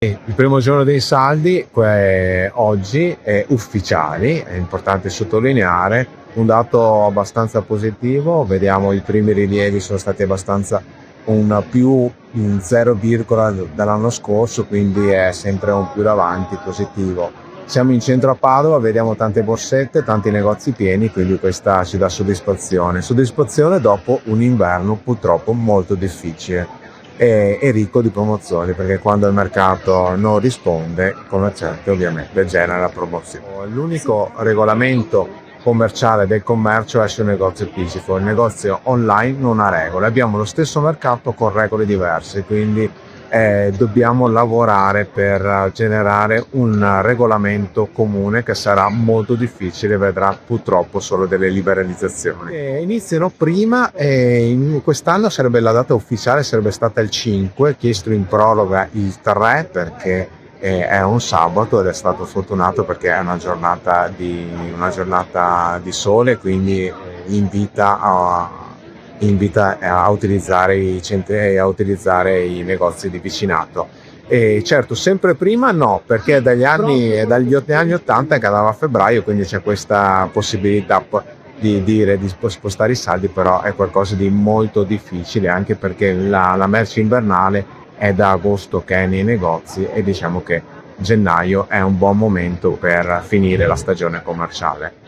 Il primo giorno dei saldi, oggi, è ufficiali, è importante sottolineare, un dato abbastanza positivo, vediamo i primi rilievi sono stati abbastanza un più 0, dall'anno scorso, quindi è sempre un più davanti positivo. Siamo in centro a Padova, vediamo tante borsette, tanti negozi pieni, quindi questa ci dà soddisfazione. Soddisfazione dopo un inverno purtroppo molto difficile e ricco di promozioni, perché quando il mercato non risponde, il commerciante ovviamente genera promozione. L'unico regolamento commerciale del commercio è sul negozio fisico, il negozio online non ha regole, abbiamo lo stesso mercato con regole diverse, quindi dobbiamo lavorare per generare un regolamento comune che sarà molto difficile, vedrà purtroppo solo delle liberalizzazioni. Iniziano prima e quest'anno sarebbe la data ufficiale, sarebbe stata il 5, chiesto in proroga il 3 perché è un sabato ed è stato fortunato perché è una giornata di sole, quindi invita a utilizzare i centri e a utilizzare i negozi di vicinato. E certo, sempre prima no, perché è dagli anni 80 che andava a febbraio, quindi c'è questa possibilità di spostare i saldi, però è qualcosa di molto difficile, anche perché la merce invernale è da agosto che è nei negozi e diciamo che gennaio è un buon momento per finire la stagione commerciale.